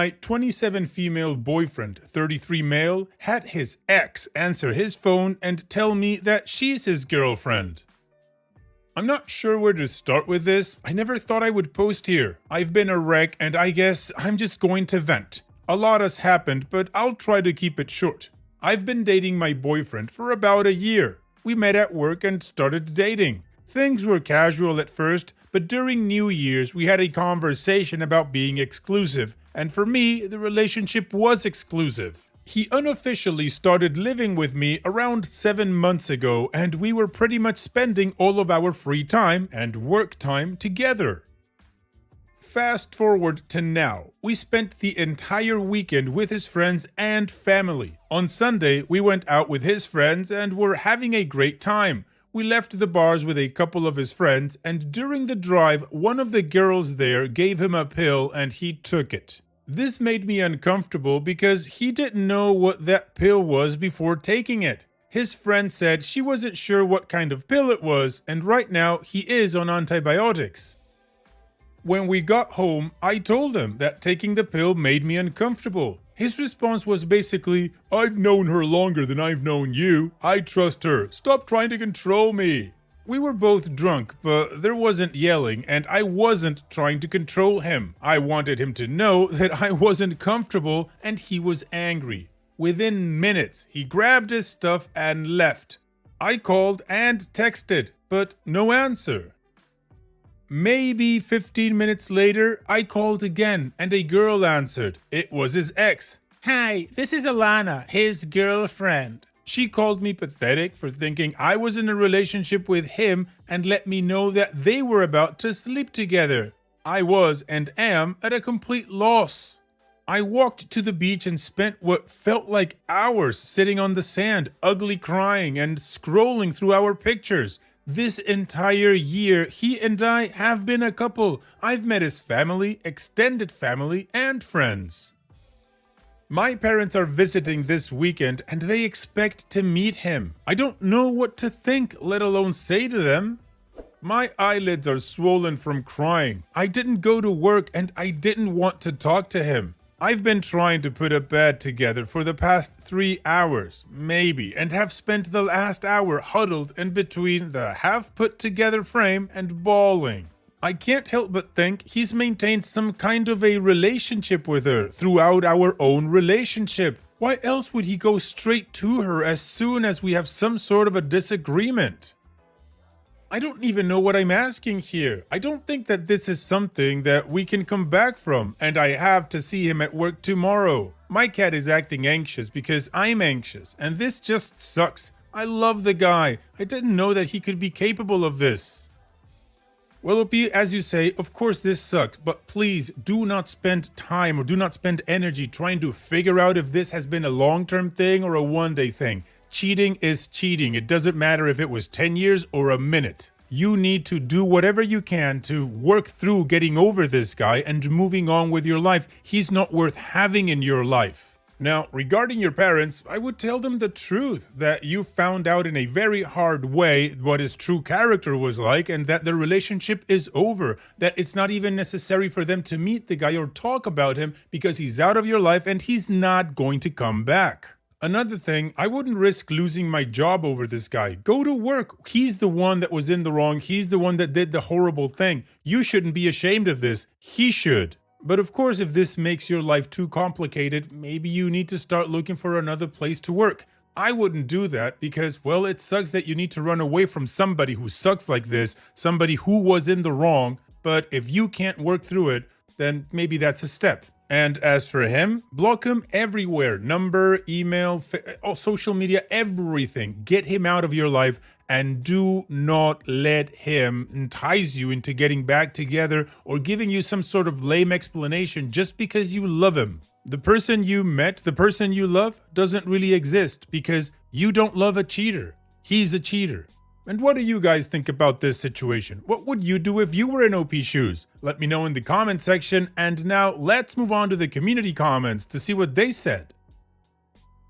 my 27 female boyfriend, 33 male, had his ex answer his phone and tell me that she's his girlfriend. I'm not sure where to start with this. I never thought I would post here. I've been a wreck and I guess I'm just going to vent. A lot has happened, but I'll try to keep it short. I've been dating my boyfriend for about a year. We met at work and started dating. Things were casual at first, but during New Year's we had a conversation about being exclusive, and for me, the relationship was exclusive. He unofficially started living with me around 7 months ago, and we were pretty much spending all of our free time and work time together. Fast forward to now. We spent the entire weekend with his friends and family. On Sunday, we went out with his friends and were having a great time. We left the bars with a couple of his friends, and during the drive, one of the girls there gave him a pill and he took it. This made me uncomfortable because he didn't know what that pill was before taking it. His friend said she wasn't sure what kind of pill it was, and right now he is on antibiotics. When we got home, I told him that taking the pill made me uncomfortable. His response was basically, "I've known her longer than I've known you. I trust her. Stop trying to control me." We were both drunk, but there wasn't yelling, and I wasn't trying to control him. I wanted him to know that I wasn't comfortable, and he was angry. Within minutes, he grabbed his stuff and left. I called and texted, but no answer. Maybe 15 minutes later, I called again, and a girl answered. It was his ex. "Hi, this is Alana, his girlfriend." She called me pathetic for thinking I was in a relationship with him and let me know that they were about to sleep together. I was and am at a complete loss. I walked to the beach and spent what felt like hours sitting on the sand, ugly crying and scrolling through our pictures. This entire year, he and I have been a couple. I've met his family, extended family, and friends. My parents are visiting this weekend and they expect to meet him. I don't know what to think, let alone say to them. My eyelids are swollen from crying. I didn't go to work and I didn't want to talk to him. I've been trying to put a bed together for the past 3 hours, maybe, and have spent the last hour huddled in between the half put together frame and bawling. I can't help but think he's maintained some kind of a relationship with her throughout our own relationship. Why else would he go straight to her as soon as we have some sort of a disagreement? I don't even know what I'm asking here. I don't think that this is something that we can come back from, and I have to see him at work tomorrow. My cat is acting anxious because I'm anxious, and this just sucks. I love the guy. I didn't know that he could be capable of this. Well, Opie, as you say, of course this sucked, but please do not spend time or do not spend energy trying to figure out if this has been a long-term thing or a one-day thing. Cheating is cheating. It doesn't matter if it was 10 years or a minute. You need to do whatever you can to work through getting over this guy and moving on with your life. He's not worth having in your life. Now, regarding your parents, I would tell them the truth, that you found out in a very hard way what his true character was like and that the relationship is over, that it's not even necessary for them to meet the guy or talk about him because he's out of your life and he's not going to come back. Another thing, I wouldn't risk losing my job over this guy. Go to work. He's the one that was in the wrong. He's the one that did the horrible thing. You shouldn't be ashamed of this. He should. But of course, if this makes your life too complicated, maybe you need to start looking for another place to work. I wouldn't do that because, well, it sucks that you need to run away from somebody who sucks like this, somebody who was in the wrong. But if you can't work through it, then maybe that's a step. And as for him, block him everywhere. Number, email, social media, everything. Get him out of your life and do not let him entice you into getting back together or giving you some sort of lame explanation just because you love him. The person you met, the person you love, doesn't really exist because you don't love a cheater. He's a cheater. And what do you guys think about this situation? What would you do if you were in OP's shoes? Let me know in the comment section, and now let's move on to the community comments to see what they said.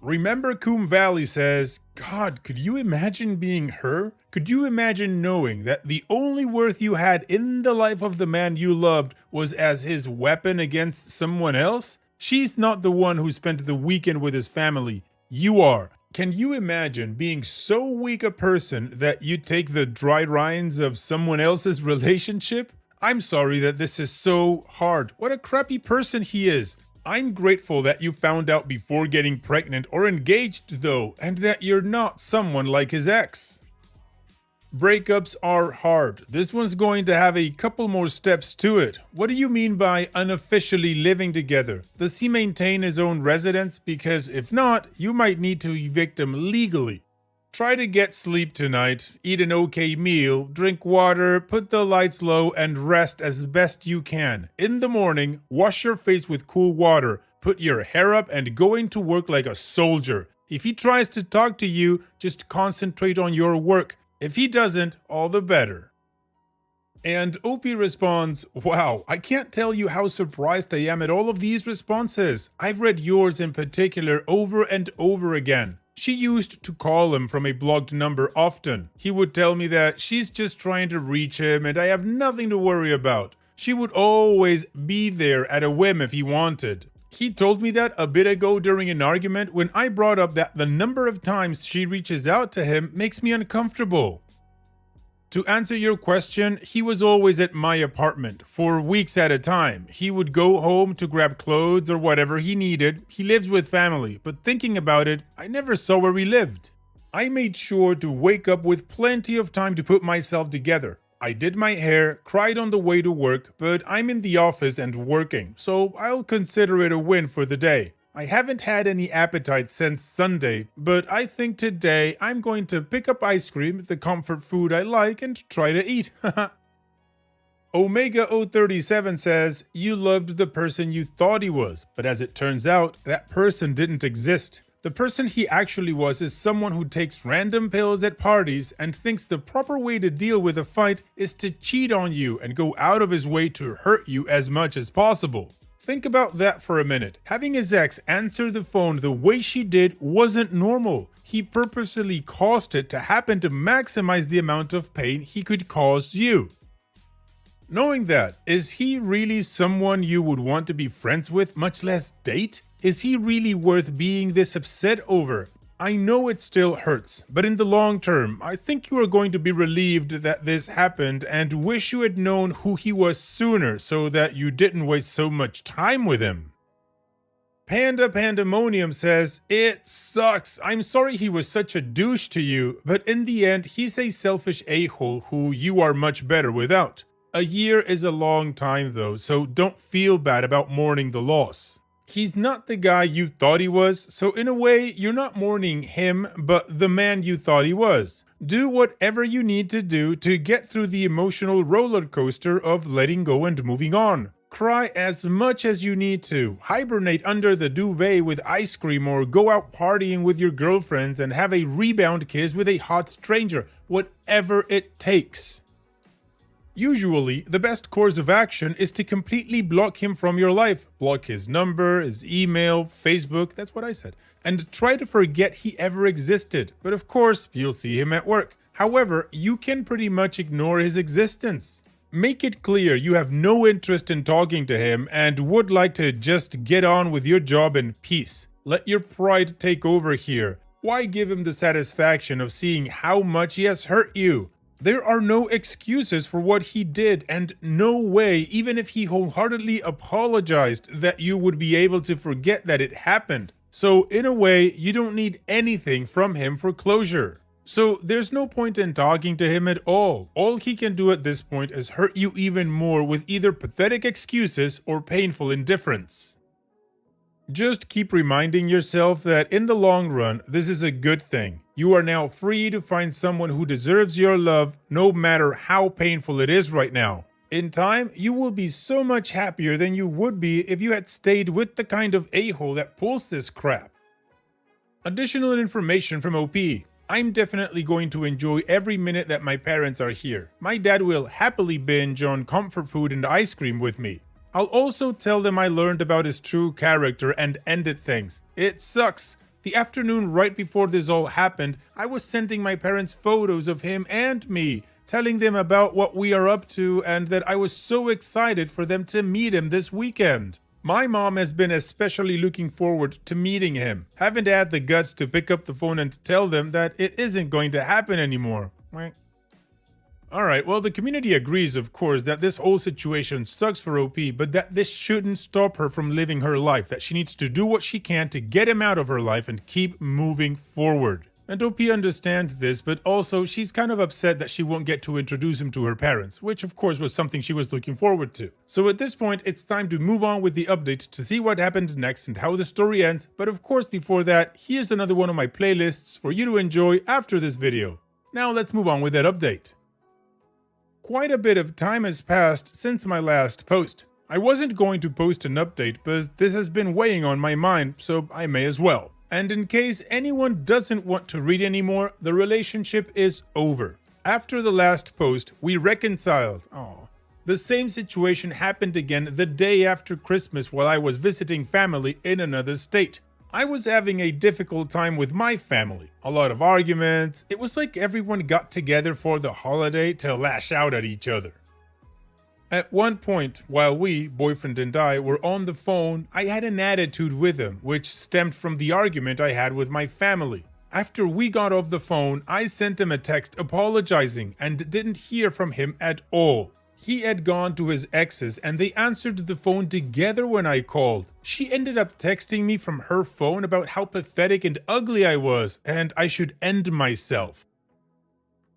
Remember Coombe Valley says, God, could you imagine being her? Could you imagine knowing that the only worth you had in the life of the man you loved was as his weapon against someone else? She's not the one who spent the weekend with his family. You are. Can you imagine being so weak a person that you take the dry rinds of someone else's relationship? I'm sorry that this is so hard. What a crappy person he is. I'm grateful that you found out before getting pregnant or engaged though, and that you're not someone like his ex. Breakups are hard. This one's going to have a couple more steps to it. What do you mean by unofficially living together? Does he maintain his own residence? Because if not, you might need to evict him legally. Try to get sleep tonight, eat an okay meal, drink water, put the lights low, and rest as best you can. In the morning, wash your face with cool water, put your hair up, and go into work like a soldier. If he tries to talk to you, just concentrate on your work. If he doesn't, all the better. And Opie responds, wow, I can't tell you how surprised I am at all of these responses. I've read yours in particular over and over again. She used to call him from a blocked number often. He would tell me that she's just trying to reach him and I have nothing to worry about. She would always be there at a whim if he wanted. He told me that a bit ago during an argument when I brought up that the number of times she reaches out to him makes me uncomfortable. To answer your question, he was always at my apartment for weeks at a time. He would go home to grab clothes or whatever he needed. He lives with family, but thinking about it, I never saw where he lived. I made sure to wake up with plenty of time to put myself together. I did my hair, cried on the way to work, but I'm in the office and working, so I'll consider it a win for the day. I haven't had any appetite since Sunday, but I think today I'm going to pick up ice cream, the comfort food I like, and try to eat. Omega 037 says, you loved the person you thought he was, but as it turns out, that person didn't exist. The person he actually was is someone who takes random pills at parties and thinks the proper way to deal with a fight is to cheat on you and go out of his way to hurt you as much as possible. Think about that for a minute. Having his ex answer the phone the way she did wasn't normal. He purposely caused it to happen to maximize the amount of pain he could cause you. Knowing that, is he really someone you would want to be friends with, much less date? Is he really worth being this upset over? I know it still hurts, but in the long term, I think you are going to be relieved that this happened and wish you had known who he was sooner so that you didn't waste so much time with him. Panda Pandemonium says, it sucks. I'm sorry he was such a douche to you, but in the end, he's a selfish a-hole who you are much better without. A year is a long time though, so don't feel bad about mourning the loss. He's not the guy you thought he was, so in a way, you're not mourning him, but the man you thought he was. Do whatever you need to do to get through the emotional roller coaster of letting go and moving on. Cry as much as you need to, hibernate under the duvet with ice cream, or go out partying with your girlfriends and have a rebound kiss with a hot stranger, whatever it takes. Usually, the best course of action is to completely block him from your life. Block his number, his email, Facebook, that's what I said. And try to forget he ever existed. But of course, you'll see him at work. However, you can pretty much ignore his existence. Make it clear you have no interest in talking to him and would like to just get on with your job in peace. Let your pride take over here. Why give him the satisfaction of seeing how much he has hurt you? There are no excuses for what he did, and no way, even if he wholeheartedly apologized, that you would be able to forget that it happened. So in a way, you don't need anything from him for closure. So there's no point in talking to him at all. All he can do at this point is hurt you even more with either pathetic excuses or painful indifference. Just keep reminding yourself that in the long run, this is a good thing. You are now free to find someone who deserves your love, no matter how painful it is right now. In time, you will be so much happier than you would be if you had stayed with the kind of a-hole that pulls this crap. Additional information from OP. I'm definitely going to enjoy every minute that my parents are here. My dad will happily binge on comfort food and ice cream with me. I'll also tell them I learned about his true character and ended things. It sucks. The afternoon right before this all happened, I was sending my parents photos of him and me, telling them about what we are up to and that I was so excited for them to meet him this weekend. My mom has been especially looking forward to meeting him. Haven't had the guts to pick up the phone and tell them that it isn't going to happen anymore. Alright, well, the community agrees, of course, that this whole situation sucks for OP, but that this shouldn't stop her from living her life, that she needs to do what she can to get him out of her life and keep moving forward. And OP understands this, but also she's kind of upset that she won't get to introduce him to her parents, which of course was something she was looking forward to. So at this point, it's time to move on with the update to see what happened next and how the story ends, but of course before that, here's another one of my playlists for you to enjoy after this video. Now let's move on with that update. Quite a bit of time has passed since my last post. I wasn't going to post an update, but this has been weighing on my mind, so I may as well. And in case anyone doesn't want to read anymore, the relationship is over. After the last post, we reconciled. Aww. The same situation happened again the day after Christmas while I was visiting family in another state. I was having a difficult time with my family. A lot of arguments. It was like everyone got together for the holiday to lash out at each other. At one point, while we, boyfriend and I, were on the phone, I had an attitude with him, which stemmed from the argument I had with my family. After we got off the phone, I sent him a text apologizing and didn't hear from him at all. He had gone to his ex's and they answered the phone together when I called. She ended up texting me from her phone about how pathetic and ugly I was, and I should end myself.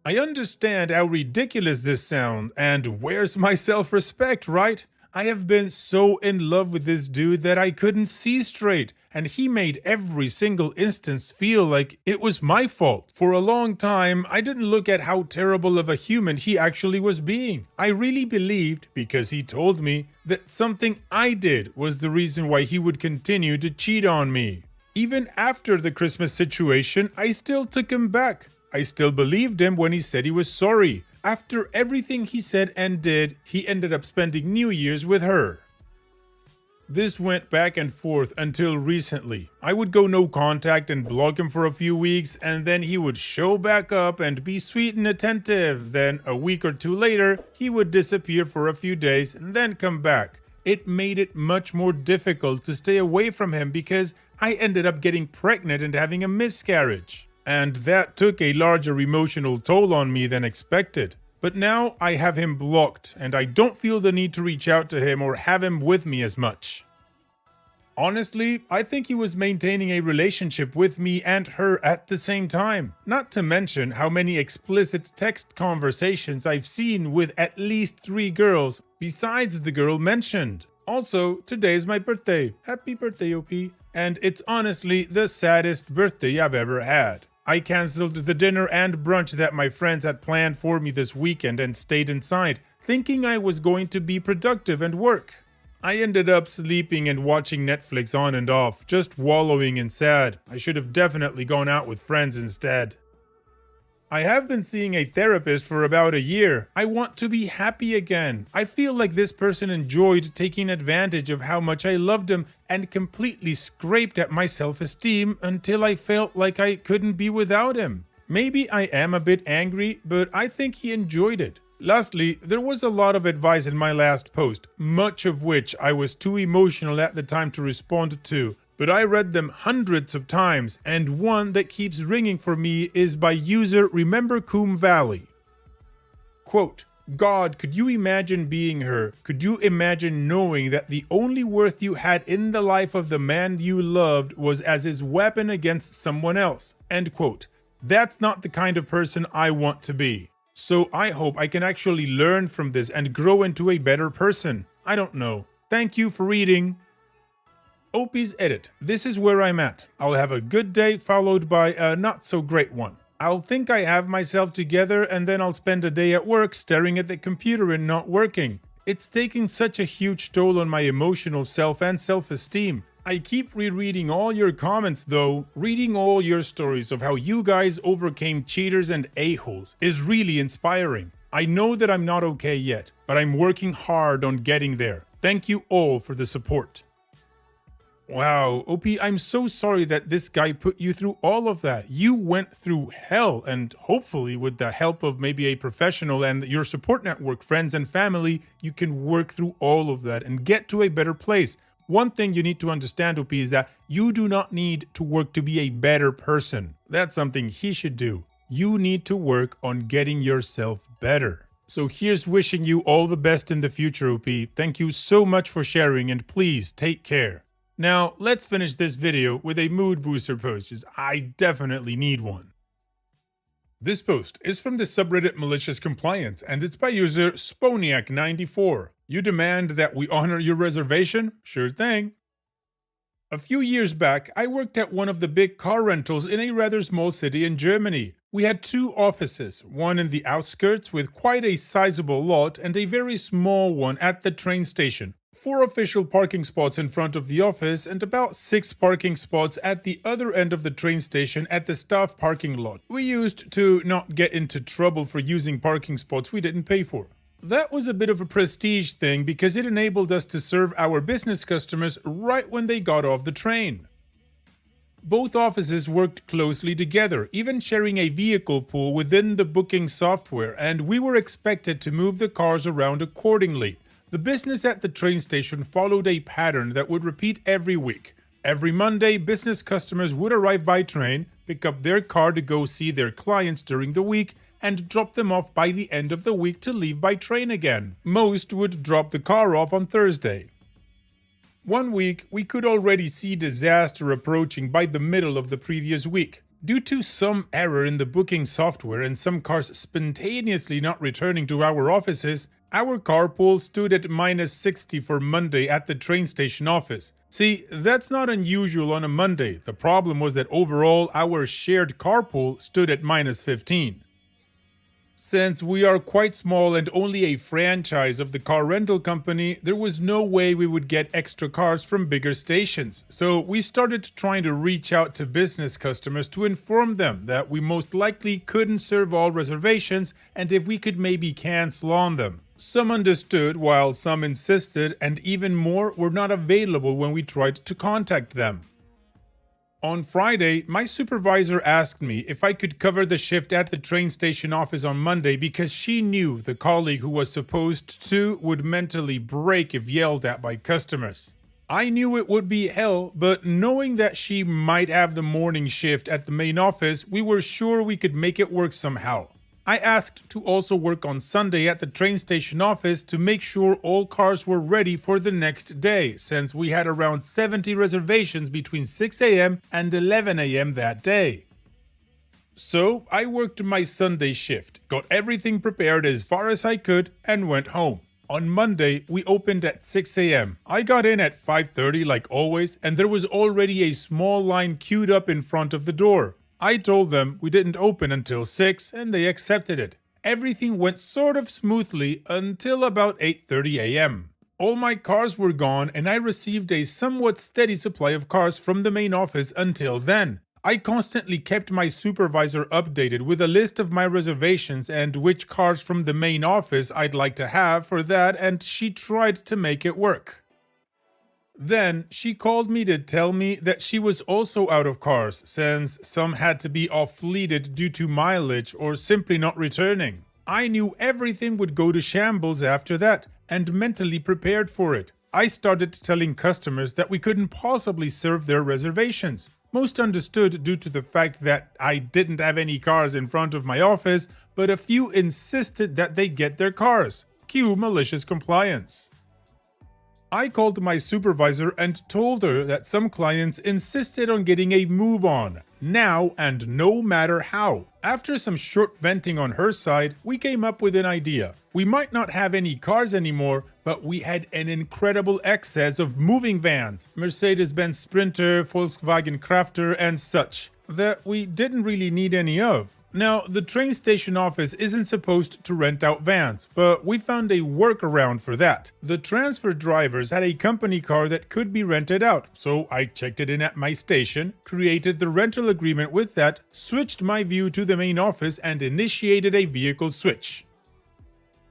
I understand how ridiculous this sounds, and where's my self-respect, right? I have been so in love with this dude that I couldn't see straight, and he made every single instance feel like it was my fault. For a long time, I didn't look at how terrible of a human he actually was being. I really believed, because he told me, that something I did was the reason why he would continue to cheat on me. Even after the Christmas situation, I still took him back. I still believed him when he said he was sorry. After everything he said and did, he ended up spending New Year's with her. This went back and forth until recently. I would go no contact and block him for a few weeks, and then he would show back up and be sweet and attentive. Then a week or two later, he would disappear for a few days and then come back. It made it much more difficult to stay away from him because I ended up getting pregnant and having a miscarriage. And that took a larger emotional toll on me than expected. But now I have him blocked, and I don't feel the need to reach out to him or have him with me as much. Honestly, I think he was maintaining a relationship with me and her at the same time. Not to mention how many explicit text conversations I've seen with at least 3 girls, besides the girl mentioned. Also, today is my birthday. Happy birthday, OP. And it's honestly the saddest birthday I've ever had. I cancelled the dinner and brunch that my friends had planned for me this weekend and stayed inside, thinking I was going to be productive and work. I ended up sleeping and watching Netflix on and off, just wallowing in sad. I should have definitely gone out with friends instead. I have been seeing a therapist for about a year. I want to be happy again. I feel like this person enjoyed taking advantage of how much I loved him and completely scraped at my self-esteem until I felt like I couldn't be without him. Maybe I am a bit angry, but I think he enjoyed it. Lastly, there was a lot of advice in my last post, much of which I was too emotional at the time to respond to. But I read them hundreds of times, and one that keeps ringing for me is by user Remember Coombe Valley. Quote, God, could you imagine being her? Could you imagine knowing that the only worth you had in the life of the man you loved was as his weapon against someone else? End quote. That's not the kind of person I want to be. So I hope I can actually learn from this and grow into a better person. I don't know. Thank you for reading. OP's edit. This is where I'm at. I'll have a good day followed by a not so great one. I'll think I have myself together and then I'll spend a day at work staring at the computer and not working. It's taking such a huge toll on my emotional self and self-esteem. I keep rereading all your comments though. Reading all your stories of how you guys overcame cheaters and a-holes is really inspiring. I know that I'm not okay yet, but I'm working hard on getting there. Thank you all for the support. Wow, OP, I'm so sorry that this guy put you through all of that. You went through hell, and hopefully with the help of maybe a professional and your support network, friends and family, you can work through all of that and get to a better place. One thing you need to understand, OP, is that you do not need to work to be a better person. That's something he should do. You need to work on getting yourself better. So here's wishing you all the best in the future, OP. Thank you so much for sharing, and please take care. Now, let's finish this video with a mood booster post, as I definitely need one. This post is from the subreddit Malicious Compliance, and it's by user Sponiak94. You demand that we honor your reservation? Sure thing. A few years back, I worked at one of the big car rentals in a rather small city in Germany. We had two offices, one in the outskirts with quite a sizable lot and a very small one at the train station. 4 official parking spots in front of the office and about 6 parking spots at the other end of the train station at the staff parking lot. We used to not get into trouble for using parking spots we didn't pay for. That was a bit of a prestige thing because it enabled us to serve our business customers right when they got off the train. Both offices worked closely together, even sharing a vehicle pool within the booking software, and we were expected to move the cars around accordingly. The business at the train station followed a pattern that would repeat every week. Every Monday, business customers would arrive by train, pick up their car to go see their clients during the week, and drop them off by the end of the week to leave by train again. Most would drop the car off on Thursday. One week, we could already see disaster approaching by the middle of the previous week. Due to some error in the booking software and some cars spontaneously not returning to our offices, our carpool stood at -60 for Monday at the train station office. See, that's not unusual on a Monday. The problem was that overall our shared carpool stood at -15. Since we are quite small and only a franchise of the car rental company, there was no way we would get extra cars from bigger stations. So we started trying to reach out to business customers to inform them that we most likely couldn't serve all reservations and if we could maybe cancel on them. Some understood while some insisted, and even more were not available when we tried to contact them. On Friday, my supervisor asked me if I could cover the shift at the train station office on Monday because she knew the colleague who was supposed to would mentally break if yelled at by customers. I knew it would be hell, but knowing that she might have the morning shift at the main office, we were sure we could make it work somehow. I asked to also work on Sunday at the train station office to make sure all cars were ready for the next day, since we had around 70 reservations between 6 a.m. and 11 a.m. that day. So I worked my Sunday shift, got everything prepared as far as I could, and went home. On Monday, we opened at 6 a.m. I got in at 5:30 like always, and there was already a small line queued up in front of the door. I told them we didn't open until 6 and they accepted it. Everything went sort of smoothly until about 8:30 a.m. All my cars were gone and I received a somewhat steady supply of cars from the main office until then. I constantly kept my supervisor updated with a list of my reservations and which cars from the main office I'd like to have for that, and she tried to make it work. Then she called me to tell me that she was also out of cars, since some had to be off-fleeted due to mileage or simply not returning. I knew everything would go to shambles after that, and mentally prepared for it. I started telling customers that we couldn't possibly serve their reservations. Most understood due to the fact that I didn't have any cars in front of my office, but a few insisted that they get their cars. Cue malicious compliance. I called my supervisor and told her that some clients insisted on getting a move on, now and no matter how. After some short venting on her side, we came up with an idea. We might not have any cars anymore, but we had an incredible excess of moving vans, Mercedes-Benz Sprinter, Volkswagen Crafter, and such, that we didn't really need any of. Now, the train station office isn't supposed to rent out vans, but we found a workaround for that. The transfer drivers had a company car that could be rented out, so I checked it in at my station, created the rental agreement with that, switched my view to the main office, and initiated a vehicle switch.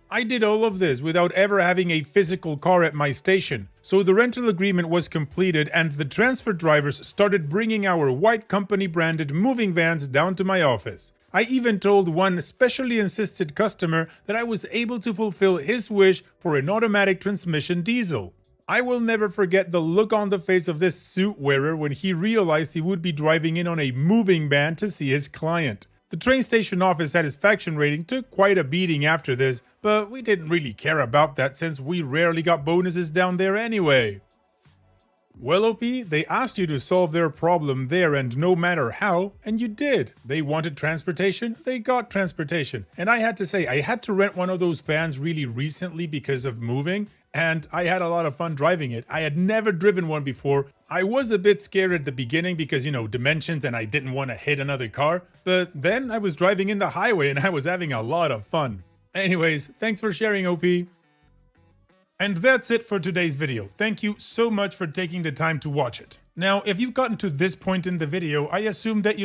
I did all of this without ever having a physical car at my station, so the rental agreement was completed and the transfer drivers started bringing our white company branded moving vans down to my office. I even told one specially insisted customer that I was able to fulfill his wish for an automatic transmission diesel. I will never forget the look on the face of this suit wearer when he realized he would be driving in on a moving van to see his client. The train station office satisfaction rating took quite a beating after this, but we didn't really care about that since we rarely got bonuses down there anyway. Well, OP, they asked you to solve their problem there and no matter how, and you did. They wanted transportation, they got transportation. And I had to say, I had to rent one of those vans really recently because of moving, and I had a lot of fun driving it. I had never driven one before. I was a bit scared at the beginning because, dimensions and I didn't want to hit another car, but then I was driving in the highway and I was having a lot of fun. Anyways, thanks for sharing, OP. And that's it for today's video. Thank you so much for taking the time to watch it. Now, if you've gotten to this point in the video, I assume that you